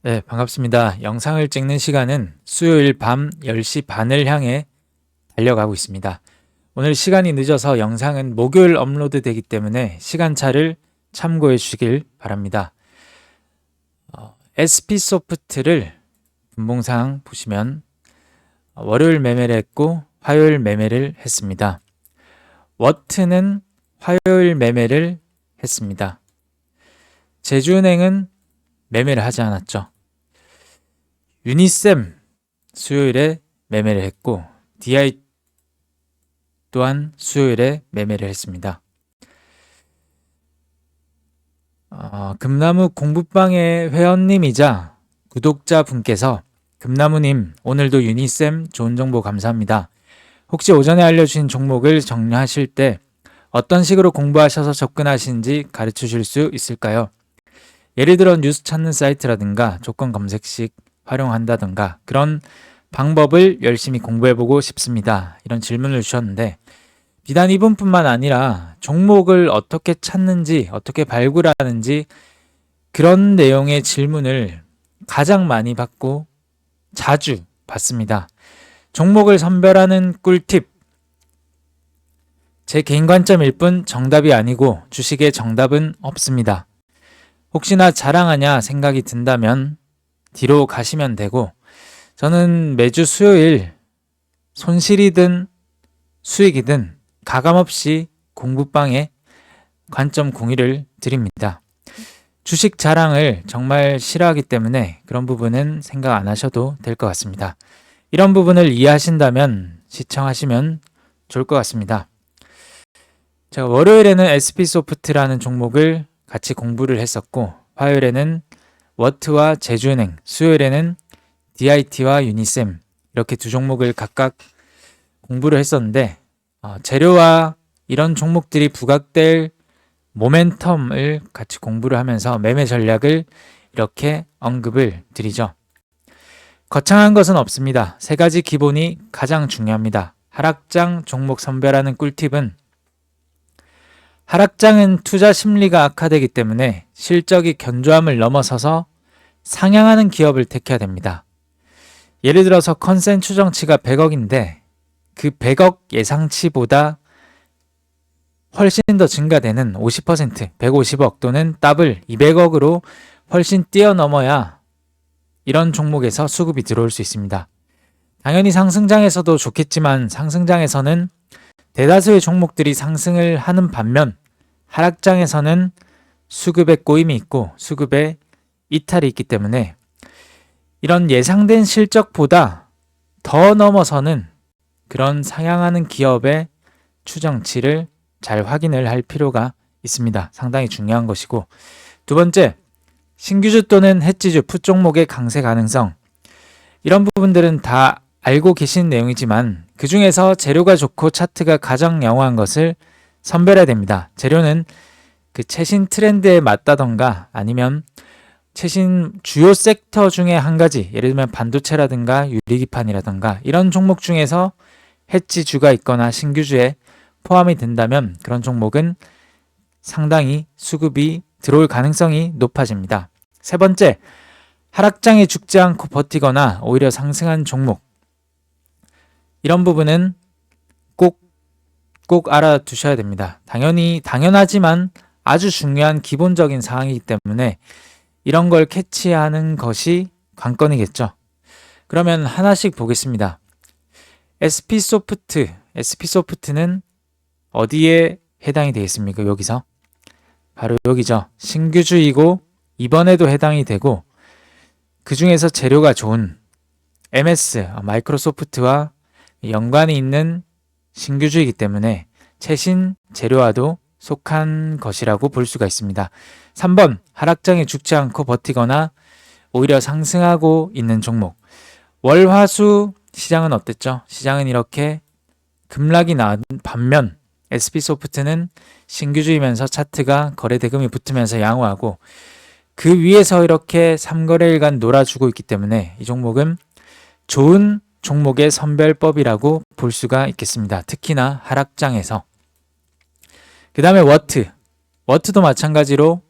네, 반갑습니다. 영상을 찍는 시간은 수요일 밤 10시 반을 향해 달려가고 있습니다. 오늘 시간이 늦어서 영상은 목요일 업로드 되기 때문에 시간차를 참고해 주시길 바랍니다. SP소프트를 분봉상 보시면 월요일 매매를 했고 화요일 매매를 했습니다. 워트는 화요일 매매를 했습니다. 제주은행은 매매를 하지 않았죠. 유니셈 수요일에 매매를 했고 DI 또한 수요일에 매매를 했습니다. 금나무 공부방의 회원님이자 구독자분께서 금나무님 오늘도 유니셈 좋은 정보 감사합니다. 혹시 오전에 알려주신 종목을 정리하실 때 어떤 식으로 공부하셔서 접근하시는지 가르쳐 주실 수 있을까요? 예를 들어 뉴스 찾는 사이트라든가 조건 검색식 활용한다든가 그런 방법을 열심히 공부해보고 싶습니다. 이런 질문을 주셨는데 비단 이분뿐만 아니라 종목을 어떻게 찾는지 어떻게 발굴하는지 그런 내용의 질문을 가장 많이 받고 자주 받습니다. 종목을 선별하는 꿀팁 제 개인 관점일 뿐 정답이 아니고 주식의 정답은 없습니다. 혹시나 자랑하냐 생각이 든다면 뒤로 가시면 되고 저는 매주 수요일 손실이든 수익이든 가감없이 공부방에 관점 공유를 드립니다. 주식 자랑을 정말 싫어하기 때문에 그런 부분은 생각 안 하셔도 될 것 같습니다. 이런 부분을 이해하신다면 시청하시면 좋을 것 같습니다. 제가 월요일에는 SP소프트라는 종목을 같이 공부를 했었고 화요일에는 워트와 제주은행, 수요일에는 DIT와 유니셈 이렇게 두 종목을 각각 공부를 했었는데 재료와 이런 종목들이 부각될 모멘텀을 같이 공부를 하면서 매매 전략을 이렇게 언급을 드리죠. 거창한 것은 없습니다. 세 가지 기본이 가장 중요합니다. 하락장 종목 선별하는 꿀팁은 하락장은 투자 심리가 악화되기 때문에 실적이 견조함을 넘어서서 상향하는 기업을 택해야 됩니다. 예를 들어서 컨센 추정치가 100억인데 그 100억 예상치보다 훨씬 더 증가되는 50%, 150억 또는 더블 200억으로 훨씬 뛰어넘어야 이런 종목에서 수급이 들어올 수 있습니다. 당연히 상승장에서도 좋겠지만 상승장에서는 대다수의 종목들이 상승을 하는 반면 하락장에서는 수급의 꼬임이 있고 수급의 이탈이 있기 때문에 이런 예상된 실적보다 더 넘어서는 그런 상향하는 기업의 추정치를 잘 확인을 할 필요가 있습니다. 상당히 중요한 것이고 두 번째, 신규주 또는 해지주, 풋 종목의 강세 가능성 이런 부분들은 다 알고 계신 내용이지만 그 중에서 재료가 좋고 차트가 가장 양호한 것을 선별해야 됩니다. 재료는 그 최신 트렌드에 맞다던가 아니면 최신 주요 섹터 중에 한 가지, 예를 들면 반도체라든가 유리기판이라든가 이런 종목 중에서 해지주가 있거나 신규주에 포함이 된다면 그런 종목은 상당히 수급이 들어올 가능성이 높아집니다. 세 번째, 하락장에 죽지 않고 버티거나 오히려 상승한 종목 이런 부분은 꼭 알아두셔야 됩니다. 당연하지만 아주 중요한 기본적인 사항이기 때문에 이런 걸 캐치하는 것이 관건이겠죠. 그러면 하나씩 보겠습니다. SP소프트는 어디에 해당이 되겠습니까? 여기서 바로 여기죠. 신규주이고 이번에도 해당이 되고 그 중에서 재료가 좋은 MS, 마이크로소프트와 연관이 있는 신규주이기 때문에 최신 재료와도 속한 것이라고 볼 수가 있습니다. 3번, 하락장에 죽지 않고 버티거나 오히려 상승하고 있는 종목. 월, 화, 수 시장은 어땠죠? 시장은 이렇게 급락이 나온 반면 SP소프트는 신규주이면서 차트가 거래대금이 붙으면서 양호하고 그 위에서 이렇게 3거래일간 놀아주고 있기 때문에 이 종목은 좋은 종목의 선별법이라고 볼 수가 있겠습니다. 특히나 하락장에서. 그 다음에 워트도 마찬가지로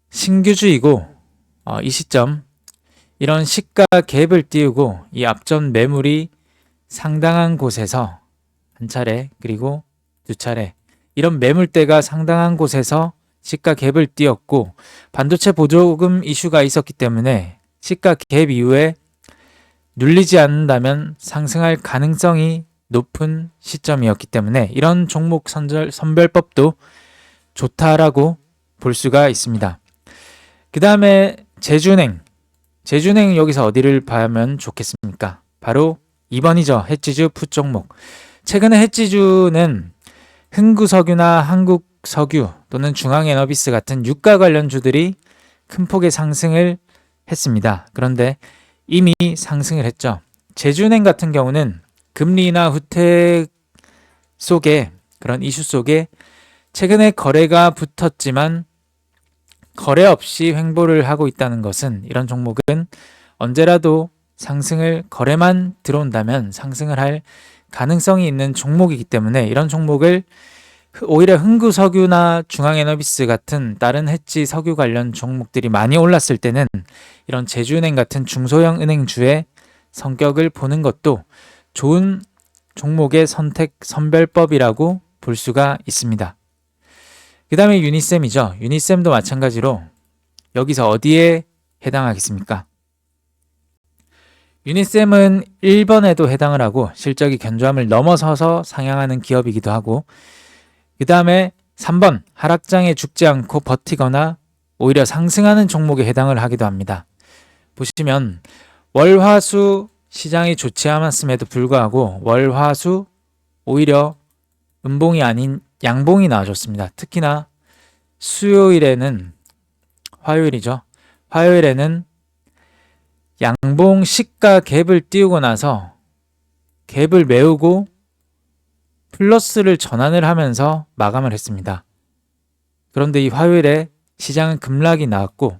신규주이고 이 시점 이런 시가 갭을 띄우고 이 앞전 매물이 상당한 곳에서 한 차례 그리고 두 차례 이런 매물대가 상당한 곳에서 시가 갭을 띄웠고 반도체 보조금 이슈가 있었기 때문에 시가 갭 이후에 눌리지 않는다면 상승할 가능성이 높은 시점이었기 때문에 이런 종목 선별법도 좋다라고 볼 수가 있습니다. 그 다음에 제주은행 여기서 어디를 봐면 좋겠습니까? 바로 2번이죠. 해지주 풋 종목. 최근에 해지주는 흥구석유나 한국석유 또는 중앙에너비스 같은 유가 관련주들이 큰 폭의 상승을 했습니다. 그런데 이미 상승을 했죠. 제주은행 같은 경우는 금리나 후퇴 속에 그런 이슈 속에 최근에 거래가 붙었지만 거래 없이 횡보를 하고 있다는 것은 이런 종목은 언제라도 상승을 거래만 들어온다면 상승을 할 가능성이 있는 종목이기 때문에 이런 종목을 오히려 흥구석유나 중앙에너비스 같은 다른 해지 석유 관련 종목들이 많이 올랐을 때는 이런 제주은행 같은 중소형 은행주의 성격을 보는 것도 좋은 종목의 선별법이라고 볼 수가 있습니다. 그 다음에 유니셈이죠. 유니셈도 마찬가지로 여기서 어디에 해당하겠습니까? 유니셈은 1번에도 해당을 하고 실적이 견조함을 넘어서서 상향하는 기업이기도 하고 그 다음에 3번 하락장에 죽지 않고 버티거나 오히려 상승하는 종목에 해당을 하기도 합니다. 보시면 월화수 시장이 좋지 않았음에도 불구하고 월화수 오히려 음봉이 아닌 양봉이 나와줬습니다. 특히나 화요일에는 양봉 시가 갭을 띄우고 나서 갭을 메우고 플러스를 전환을 하면서 마감을 했습니다. 그런데 이 화요일에 시장은 급락이 나왔고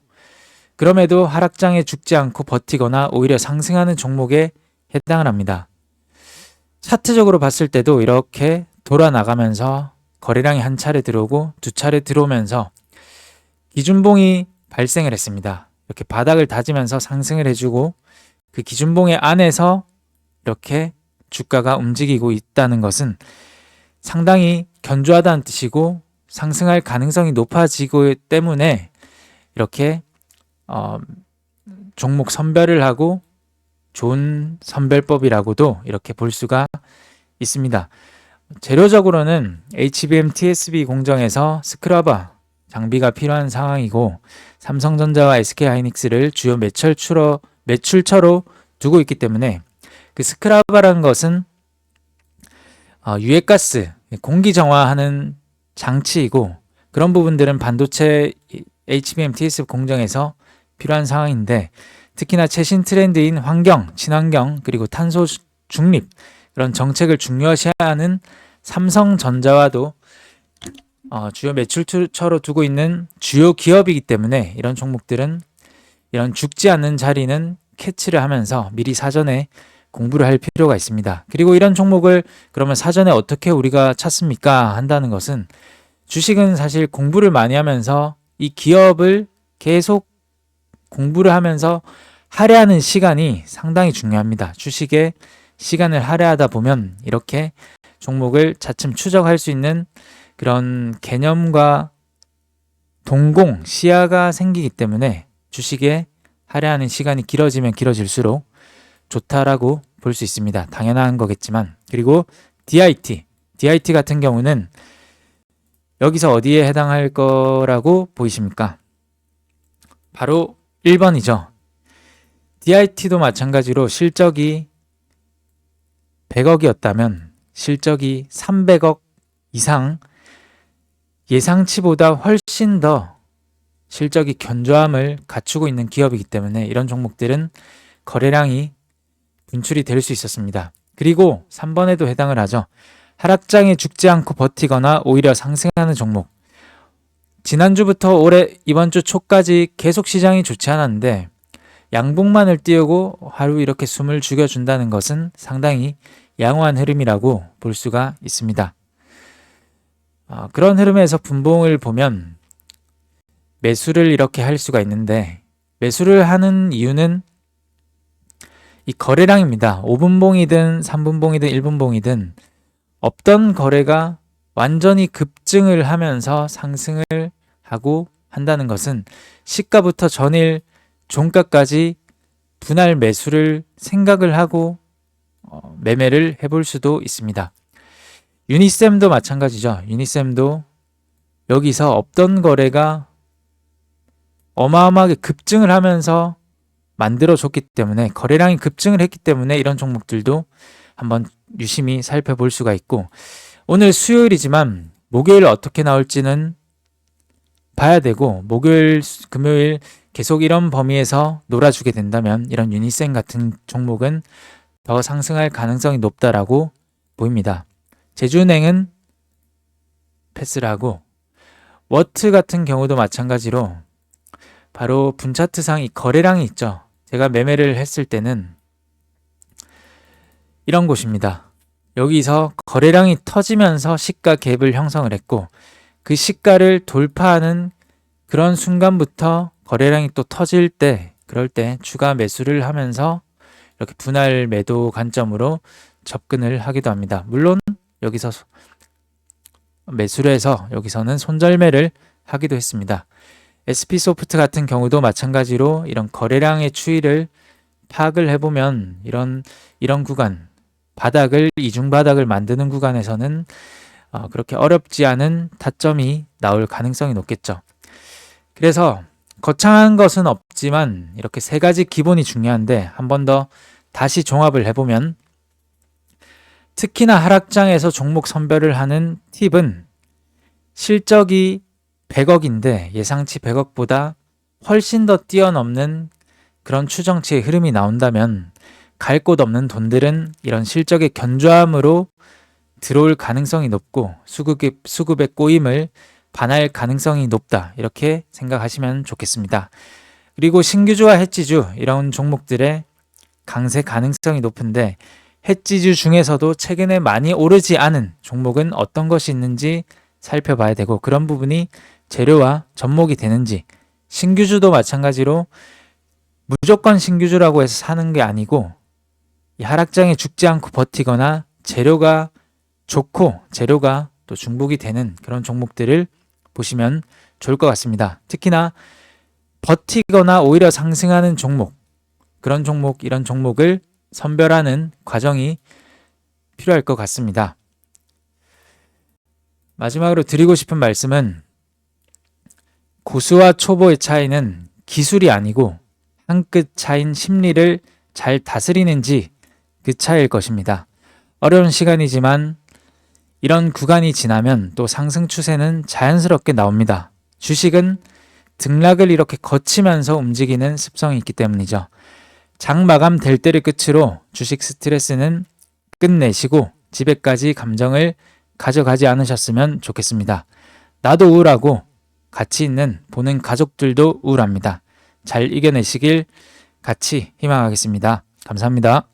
그럼에도 하락장에 죽지 않고 버티거나 오히려 상승하는 종목에 해당을 합니다. 차트적으로 봤을 때도 이렇게 돌아나가면서 거래량이 한 차례 들어오고 두 차례 들어오면서 기준봉이 발생을 했습니다. 이렇게 바닥을 다지면서 상승을 해주고 그 기준봉의 안에서 이렇게 주가가 움직이고 있다는 것은 상당히 견조하다는 뜻이고 상승할 가능성이 높아지고 때문에 이렇게 종목 선별을 하고 좋은 선별법이라고도 이렇게 볼 수가 있습니다. 재료적으로는 HBM TSB 공정에서 스크라바 장비가 필요한 상황이고 삼성전자와 SK하이닉스를 주요 매출처로 두고 있기 때문에 그 스크라바라는 것은 유해가스, 공기 정화하는 장치이고 그런 부분들은 반도체 HBM TSB 공정에서 필요한 상황인데 특히나 최신 트렌드인 환경, 친환경 그리고 탄소 중립 그런 정책을 중요시하는 삼성전자와도 주요 매출처로 두고 있는 주요 기업이기 때문에 이런 종목들은 이런 죽지 않는 자리는 캐치를 하면서 미리 사전에 공부를 할 필요가 있습니다. 그리고 이런 종목을 그러면 사전에 어떻게 우리가 찾습니까? 한다는 것은 주식은 사실 공부를 많이 하면서 이 기업을 계속 공부를 하면서 할애하는 시간이 상당히 중요합니다. 주식에 시간을 할애하다 보면 이렇게 종목을 차츰 추적할 수 있는 그런 개념과 동공, 시야가 생기기 때문에 주식에 할애하는 시간이 길어지면 길어질수록 좋다라고 볼 수 있습니다. 당연한 거겠지만. 그리고 DIT 같은 경우는 여기서 어디에 해당할 거라고 보이십니까? 바로 1번이죠. DIT도 마찬가지로 실적이 100억이었다면 실적이 300억 이상 예상치보다 훨씬 더 실적이 견조함을 갖추고 있는 기업이기 때문에 이런 종목들은 거래량이 분출이 될 수 있었습니다. 그리고 3번에도 해당을 하죠. 하락장에 죽지 않고 버티거나 오히려 상승하는 종목. 지난주부터 이번 주 초까지 계속 시장이 좋지 않았는데 양봉만을 띄우고 하루 이렇게 숨을 죽여준다는 것은 상당히 양호한 흐름이라고 볼 수가 있습니다. 그런 흐름에서 분봉을 보면 매수를 이렇게 할 수가 있는데 매수를 하는 이유는 이 거래량입니다. 5분봉이든 3분봉이든 1분봉이든 없던 거래가 완전히 급증을 하면서 상승을 하고 한다는 것은 시가부터 전일 종가까지 분할 매수를 생각을 하고 매매를 해볼 수도 있습니다. 유니셈도 마찬가지죠. 유니셈도 여기서 없던 거래가 어마어마하게 급증을 하면서 만들어줬기 때문에, 거래량이 급증을 했기 때문에 이런 종목들도 한번 유심히 살펴볼 수가 있고, 오늘 수요일이지만 목요일 어떻게 나올지는 봐야 되고, 목요일, 금요일 계속 이런 범위에서 놀아주게 된다면 이런 유니셈 같은 종목은 더 상승할 가능성이 높다라고 보입니다. 제주은행은 패스를 하고, 워트 같은 경우도 마찬가지로 바로 분차트상 이 거래량이 있죠. 제가 매매를 했을 때는 이런 곳입니다. 여기서 거래량이 터지면서 시가 갭을 형성을 했고, 그 시가를 돌파하는 그런 순간부터 거래량이 또 터질 때, 그럴 때 추가 매수를 하면서 이렇게 분할 매도 관점으로 접근을 하기도 합니다. 물론 여기서 매수를 해서 여기서는 손절매를 하기도 했습니다. SP소프트 같은 경우도 마찬가지로 이런 거래량의 추이를 파악을 해보면 이런 구간, 바닥을, 이중 바닥을 만드는 구간에서는 그렇게 어렵지 않은 타점이 나올 가능성이 높겠죠. 그래서 거창한 것은 없지만 이렇게 세 가지 기본이 중요한데, 한 번 더 다시 종합을 해보면, 특히나 하락장에서 종목 선별을 하는 팁은 실적이 100억인데 예상치 100억보다 훨씬 더 뛰어넘는 그런 추정치의 흐름이 나온다면 갈 곳 없는 돈들은 이런 실적의 견조함으로 들어올 가능성이 높고 수급의 꼬임을 반할 가능성이 높다, 이렇게 생각하시면 좋겠습니다. 그리고 신규주와 해지주 이런 종목들의 강세 가능성이 높은데, 해지주 중에서도 최근에 많이 오르지 않은 종목은 어떤 것이 있는지 살펴봐야 되고, 그런 부분이 재료와 접목이 되는지, 신규주도 마찬가지로 무조건 신규주라고 해서 사는 게 아니고, 이 하락장에 죽지 않고 버티거나 재료가 좋고 재료가 또 중복이 되는 그런 종목들을 보시면 좋을 것 같습니다. 특히나 버티거나 오히려 상승하는 종목, 그런 종목, 이런 종목을 선별하는 과정이 필요할 것 같습니다. 마지막으로 드리고 싶은 말씀은, 고수와 초보의 차이는 기술이 아니고 한 끗 차인 심리를 잘 다스리는지, 그 차이일 것입니다. 어려운 시간이지만 이런 구간이 지나면 또 상승 추세는 자연스럽게 나옵니다. 주식은 등락을 이렇게 거치면서 움직이는 습성이 있기 때문이죠. 장 마감 될 때를 끝으로 주식 스트레스는 끝내시고 집에까지 감정을 가져가지 않으셨으면 좋겠습니다. 나도 우울하고 같이 있는 보는 가족들도 우울합니다. 잘 이겨내시길 같이 희망하겠습니다. 감사합니다.